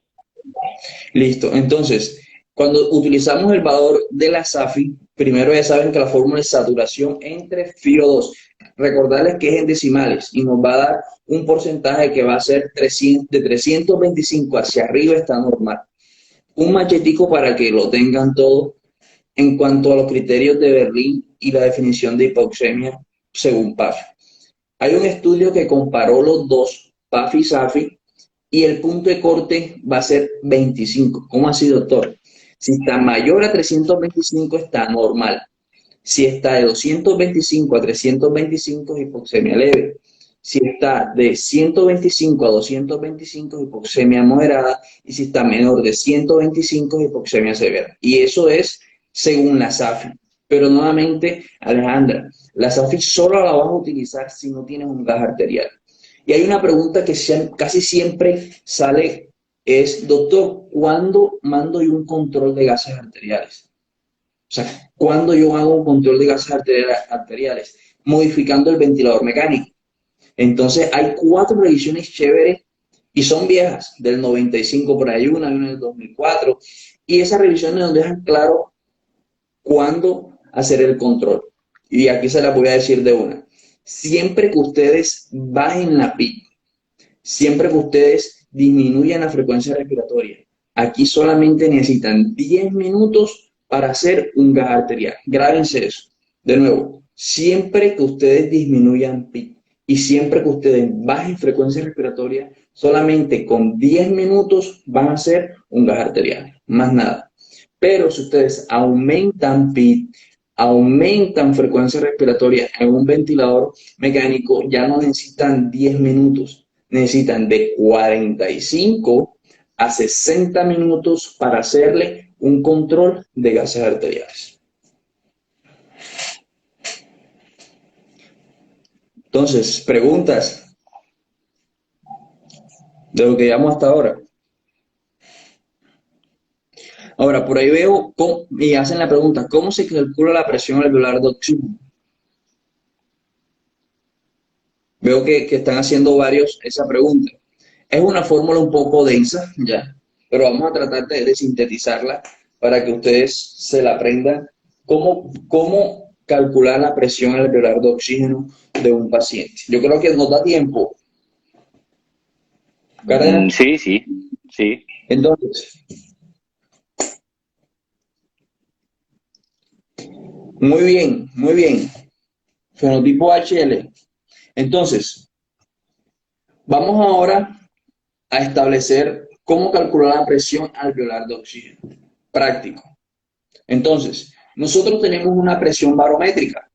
Listo. Entonces, cuando utilizamos el valor de la SAFI, primero ya saben que la fórmula es saturación entre FiO2. Recordarles que es en decimales y nos va a dar un porcentaje que va a ser de 325 hacia arriba está normal. un machetico para que lo tengan todo en cuanto a los criterios de Berlín y la definición de hipoxemia según PAFI. Hay un estudio que comparó los dos, PAFI y SAFI, y el punto de corte va a ser 25. ¿Cómo así, doctor? Si está mayor a 325 está normal. Si está de 225 a 325 es hipoxemia leve. Si está de 125 a 225 es hipoxemia moderada. Y si está menor de 125 es hipoxemia severa. Y eso es según la SAFI. Pero nuevamente, Alejandra, la SAFI solo la vas a utilizar si no tienes un gas arterial. Y hay una pregunta que casi siempre sale, es, doctor, ¿cuándo mando yo un control de gases arteriales? O sea, ¿cuándo yo hago un control de gases arteriales? Modificando el ventilador mecánico. Entonces, hay 4 revisiones chéveres y son viejas, del 95 por ahí, una del 2004. Y esas revisiones nos dejan claro cuándo hacer el control. Y aquí se las voy a decir de una. Siempre que ustedes bajen la PIB, siempre que ustedes disminuyan la frecuencia respiratoria, aquí solamente necesitan 10 minutos para hacer un gas arterial. Grábense eso. De nuevo, siempre que ustedes disminuyan PIB y siempre que ustedes bajen frecuencia respiratoria, solamente con 10 minutos van a hacer un gas arterial. Más nada. Pero si ustedes aumentan PIB, aumentan frecuencia respiratoria en un ventilador mecánico, ya no necesitan 10 minutos, necesitan de 45 a 60 minutos para hacerle un control de gases arteriales. Entonces, preguntas de lo que llevamos hasta ahora. Ahora, por ahí veo y hacen la pregunta, ¿cómo se calcula la presión alveolar de oxígeno? Veo que están haciendo varios esa pregunta. Es una fórmula un poco densa, ya, pero vamos a tratar de sintetizarla para que ustedes se la aprendan. ¿Cómo calcular la presión alveolar de oxígeno de un paciente? Yo creo que nos da tiempo. Sí, sí, sí. Entonces, muy bien, muy bien. Fenotipo HL. Entonces, vamos ahora a establecer cómo calcular la presión alveolar de oxígeno. Práctico. Entonces, nosotros tenemos una presión barométrica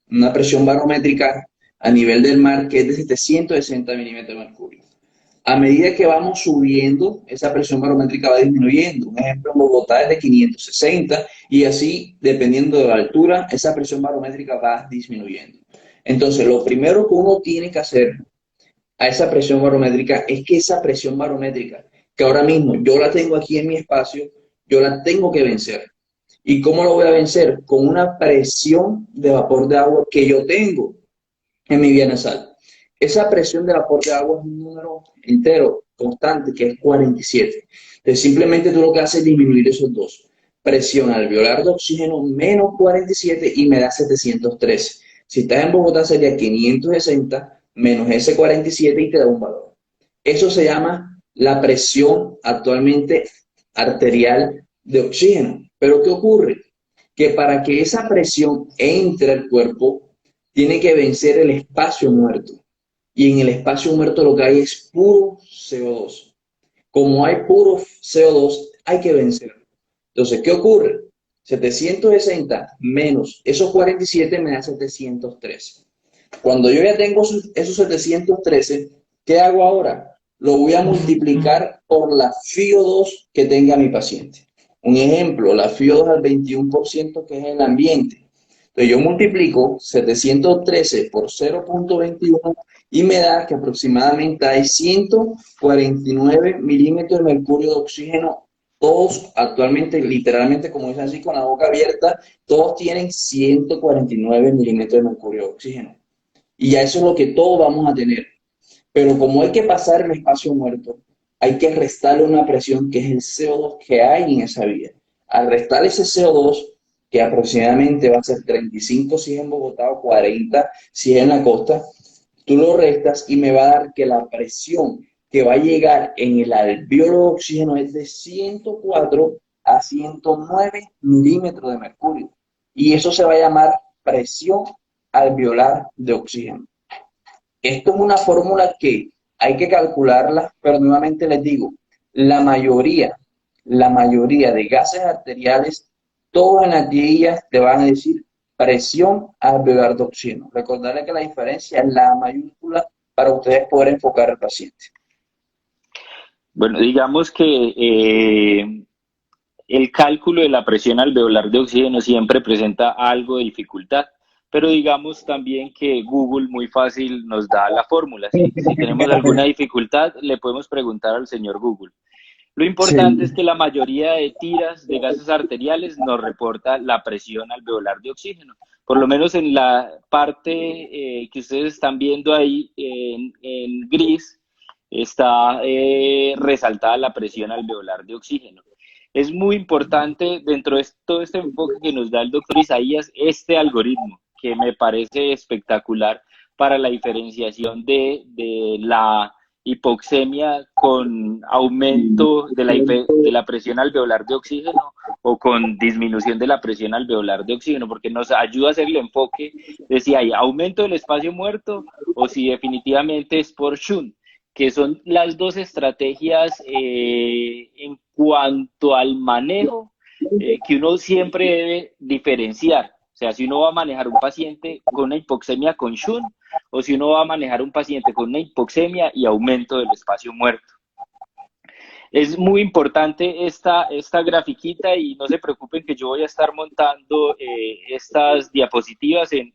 a nivel del mar que es de 760 milímetros de mercurio. A medida que vamos subiendo, esa presión barométrica va disminuyendo. Un ejemplo, en Bogotá es de 560 y así, dependiendo de la altura, esa presión barométrica va disminuyendo. Entonces, lo primero que uno tiene que hacer a esa presión barométrica es que esa presión barométrica, que ahora mismo yo la tengo aquí en mi espacio, yo la tengo que vencer. ¿Y cómo lo voy a vencer? Con una presión de vapor de agua que yo tengo en mi vía nasal. Esa presión de vapor de agua es un número entero, constante, que es 47. Entonces, simplemente tú lo que haces es disminuir esos dos. Presión alveolar de oxígeno menos 47 y me da 713. Si estás en Bogotá sería 560 menos ese 47 y te da un valor. Eso se llama la presión actualmente arterial de oxígeno. Pero ¿qué ocurre? Que para que esa presión entre al cuerpo, tiene que vencer el espacio muerto. Y en el espacio muerto lo que hay es puro CO2. Como hay puro CO2, hay que vencerlo. Entonces, ¿qué ocurre? 760 menos esos 47 me da 713. Cuando yo ya tengo esos 713, ¿qué hago ahora? Lo voy a multiplicar por la FiO2 que tenga mi paciente. Un ejemplo, la FiO2 al 21%, que es el ambiente. Entonces yo multiplico 713 por 0.21 y me da que aproximadamente hay 149 milímetros de mercurio de oxígeno. Todos actualmente, literalmente, como dicen así, con la boca abierta, todos tienen 149 milímetros de mercurio de oxígeno. Y ya eso es lo que todos vamos a tener. Pero como hay que pasar el espacio muerto, hay que restarle una presión que es el CO2 que hay en esa vía. Al restar ese CO2, que aproximadamente va a ser 35 si es en Bogotá o 40 si es en la costa, tú lo restas y me va a dar que la presión que va a llegar en el alvéolo de oxígeno es de 104 a 109 milímetros de mercurio. Y eso se va a llamar presión alveolar de oxígeno. Esto es una fórmula que hay que calcularla, pero nuevamente les digo, la mayoría, la mayoría de gases arteriales, todos en las guías te van a decir presión alveolar de oxígeno. Recordarles que la diferencia es la mayúscula para ustedes poder enfocar al paciente. Bueno, digamos que el cálculo de la presión alveolar de oxígeno siempre presenta algo de dificultad, pero digamos también que Google muy fácil nos da la fórmula. Si tenemos alguna dificultad, le podemos preguntar al señor Google. Lo importante es Sí, que la mayoría de tiras de gases arteriales nos reporta la presión alveolar de oxígeno. Por lo menos en la parte que ustedes están viendo ahí en gris, está resaltada la presión alveolar de oxígeno. Es muy importante dentro de todo este enfoque que nos da el doctor Isaías, este algoritmo que me parece espectacular para la diferenciación de la hipoxemia con aumento de la presión alveolar de oxígeno o con disminución de la presión alveolar de oxígeno, porque nos ayuda a hacer el enfoque de si hay aumento del espacio muerto o si definitivamente es por shunt, que son las dos estrategias en cuanto al manejo que uno siempre debe diferenciar. O sea, si uno va a manejar un paciente con una hipoxemia con shunt o si uno va a manejar un paciente con una hipoxemia y aumento del espacio muerto. Es muy importante esta grafiquita y no se preocupen que yo voy a estar montando estas diapositivas en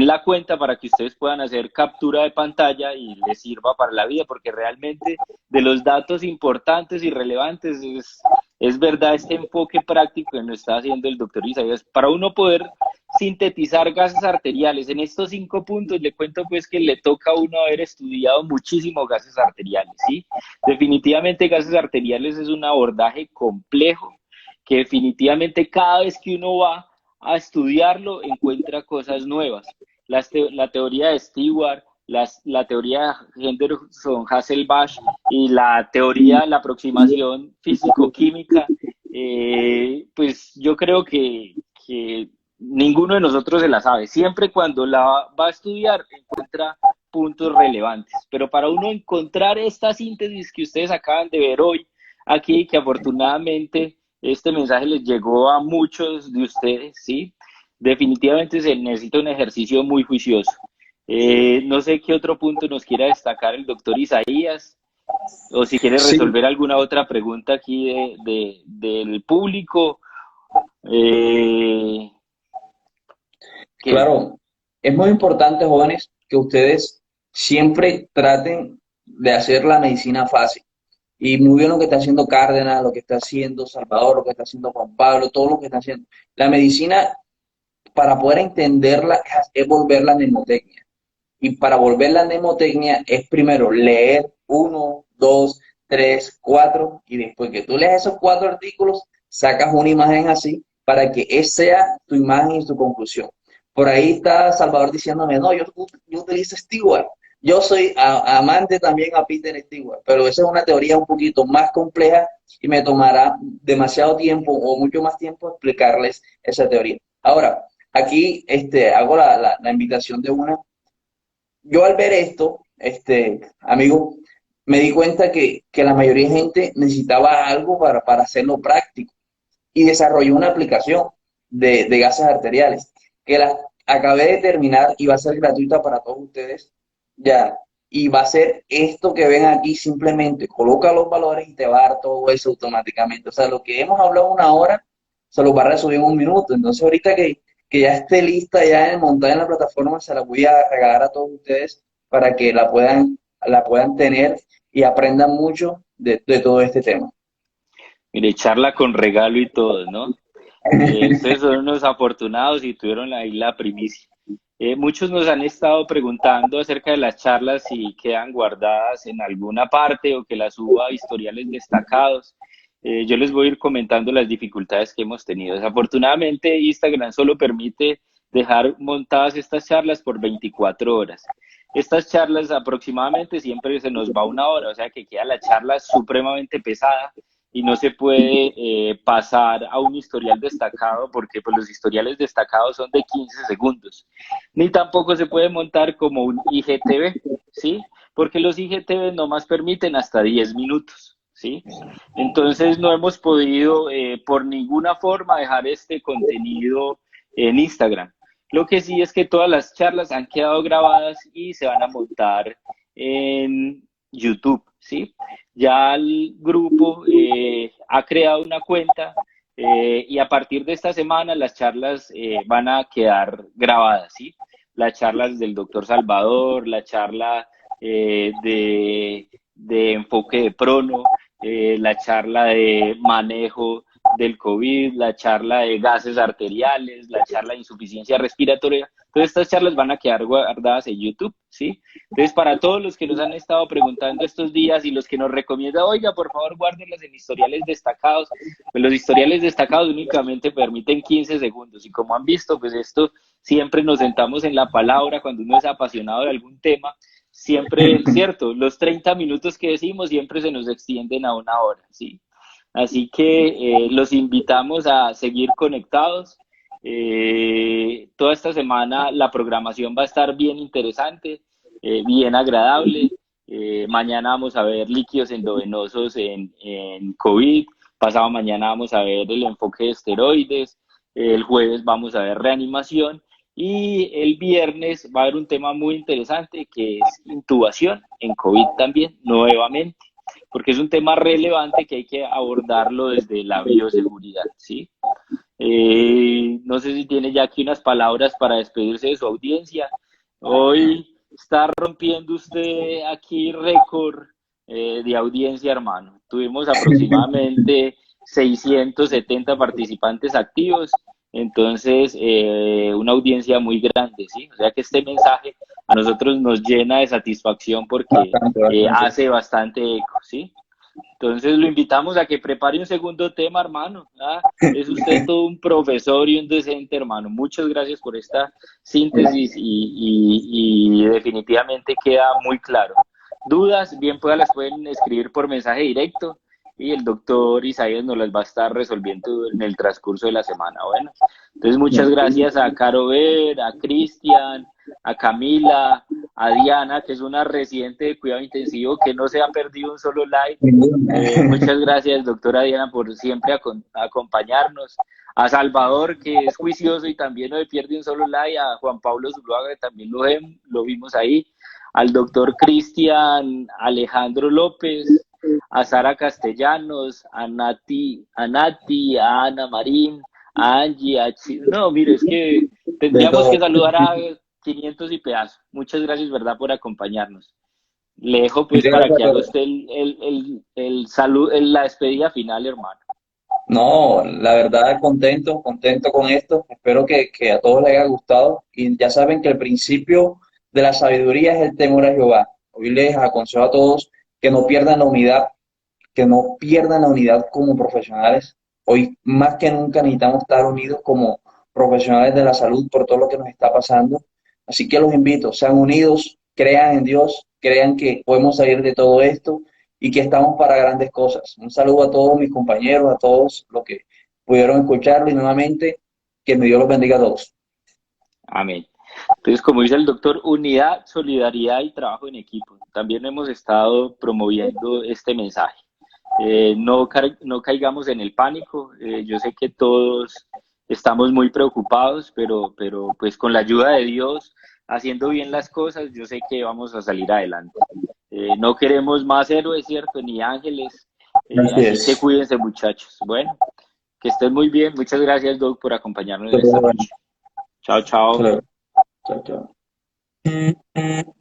la cuenta para que ustedes puedan hacer captura de pantalla y les sirva para la vida, porque realmente de los datos importantes y relevantes es verdad este enfoque práctico que nos está haciendo el doctor Isaías para uno poder sintetizar gases arteriales. En estos 5 puntos le cuento pues que le toca a uno haber estudiado muchísimo gases arteriales, ¿sí? Definitivamente gases arteriales es un abordaje complejo que definitivamente cada vez que uno va a estudiarlo encuentra cosas nuevas. La teoría de Stewart, la teoría de Henderson-Hasselbalch y la teoría, la aproximación físico-química, pues yo creo que ninguno de nosotros se la sabe. Siempre cuando la va a estudiar encuentra puntos relevantes, pero para uno encontrar esta síntesis que ustedes acaban de ver hoy aquí, que afortunadamente este mensaje les llegó a muchos de ustedes, ¿sí? Definitivamente se necesita un ejercicio muy juicioso. No sé qué otro punto nos quiera destacar el doctor Isaías, o si quiere sí, resolver alguna otra pregunta aquí del público. Eh, que, claro. Es muy importante, jóvenes, que ustedes siempre traten de hacer la medicina fácil. Y muy bien lo que está haciendo Cárdenas, lo que está haciendo Salvador, lo que está haciendo Juan Pablo, todo lo que está haciendo. La medicina, para poder entenderla, es volver la mnemotecnia. Y para volver la mnemotecnia es primero leer uno, dos, tres, cuatro, y después que tú lees esos 4 artículos, sacas una imagen así para que esa sea tu imagen y tu conclusión. Por ahí está Salvador diciéndome, no, yo utilizo Stewart. Yo soy amante también a Peter Stewart, pero esa es una teoría un poquito más compleja y me tomará demasiado tiempo o mucho más tiempo explicarles esa teoría. Ahora, aquí hago la invitación de una. Yo al ver esto, amigo, me di cuenta que la mayoría de gente necesitaba algo para hacerlo práctico y desarrolló una aplicación de gases arteriales que la acabé de terminar y va a ser gratuita para todos ustedes ya. Y va a ser esto que ven aquí, simplemente coloca los valores y te va a dar todo eso automáticamente. O sea, lo que hemos hablado 1 hora se lo va a resumir en 1 minuto. Entonces, ahorita que ya esté lista, ya montada en la plataforma, se la voy a regalar a todos ustedes para que la puedan tener y aprendan mucho de todo este tema. mire, charla con regalo y todo, ¿no? Ustedes son unos afortunados y tuvieron ahí la primicia. Muchos nos han estado preguntando acerca de las charlas si quedan guardadas en alguna parte o que las suba a historiales destacados. Yo les voy a ir comentando las dificultades que hemos tenido. Desafortunadamente, Instagram solo permite dejar montadas estas charlas por 24 horas. Estas charlas aproximadamente siempre se nos va 1 hora, o sea que queda la charla supremamente pesada y no se puede pasar a un historial destacado porque pues, los historiales destacados son de 15 segundos. Ni tampoco se puede montar como un IGTV, ¿sí? Porque los IGTV nomás permiten hasta 10 minutos, ¿sí? Entonces no hemos podido por ninguna forma dejar este contenido en Instagram. Lo que sí es que todas las charlas han quedado grabadas y se van a montar en YouTube, ¿sí? Ya el grupo ha creado una cuenta y a partir de esta semana las charlas van a quedar grabadas, ¿sí? Las charlas del doctor Salvador, la charla de enfoque de prono, la charla de manejo del COVID, la charla de gases arteriales, la charla de insuficiencia respiratoria. Todas estas charlas van a quedar guardadas en YouTube, ¿sí? Entonces, para todos los que nos han estado preguntando estos días y los que nos recomiendan, oiga, por favor, guárdenlas en historiales destacados, pues los historiales destacados únicamente permiten 15 segundos y como han visto, pues esto siempre nos sentamos en la palabra cuando uno es apasionado de algún tema, siempre, cierto, los 30 minutos que decimos siempre se nos extienden a 1 hora, ¿sí? Así que los invitamos a seguir conectados. Toda esta semana la programación va a estar bien interesante, bien agradable. Mañana vamos a ver líquidos endovenosos en COVID. Pasado mañana vamos a ver el enfoque de esteroides. El jueves vamos a ver reanimación. Y el viernes va a haber un tema muy interesante que es intubación en COVID también, nuevamente, porque es un tema relevante que hay que abordarlo desde la bioseguridad, ¿sí? No sé si tiene ya aquí unas palabras para despedirse de su audiencia. Hoy está rompiendo usted aquí récord de audiencia, hermano. Tuvimos aproximadamente 670 participantes activos, entonces una audiencia muy grande, ¿sí? O sea que este mensaje a nosotros nos llena de satisfacción porque Bastante. hace bastante eco, ¿sí? Entonces lo invitamos a que prepare un segundo tema, hermano. ¿Ah? Es usted todo un profesor y un docente, hermano. Muchas gracias por esta síntesis y definitivamente queda muy claro. Dudas, bien pues las pueden escribir por mensaje directo y el doctor Isaías nos las va a estar resolviendo en el transcurso de la semana. Bueno, entonces muchas gracias a Caro Ver, a Cristian, a Camila, a Diana, que es una residente de cuidado intensivo que no se ha perdido un solo live. Muchas gracias, doctora Diana, por siempre acompañarnos. A Salvador, que es juicioso y también no le pierde un solo live. A Juan Pablo Zuluaga, que también lo vimos ahí. Al doctor Cristian Alejandro López, a Sara Castellanos, a Nati, a Ana Marín, a Angie, no, mire, es que tendríamos que saludar a 500 y pedazos. Muchas gracias, ¿verdad?, por acompañarnos. Le dejo pues para que haga usted la despedida final, hermano. No, la verdad, contento con esto. Espero que a todos les haya gustado. Y ya saben que el principio de la sabiduría es el temor a Jehová. Hoy les aconsejo a todos que no pierdan la unidad, que no pierdan la unidad como profesionales. Hoy más que nunca necesitamos estar unidos como profesionales de la salud por todo lo que nos está pasando. Así que los invito, sean unidos, crean en Dios, crean que podemos salir de todo esto y que estamos para grandes cosas. Un saludo a todos mis compañeros, a todos los que pudieron escucharlo y nuevamente que me Dios los bendiga a todos. Amén. Entonces, como dice el doctor, unidad, solidaridad y trabajo en equipo. También hemos estado promoviendo este mensaje. No caigamos en el pánico. Yo sé que todos estamos muy preocupados, pero pues con la ayuda de Dios, haciendo bien las cosas, yo sé que vamos a salir adelante. No queremos más héroes, ¿cierto? Ni ángeles. Así que cuídense, muchachos. Bueno, que estén muy bien. Muchas gracias, Doc, por acompañarnos en esta noche. Chao, chao. Chao, chao.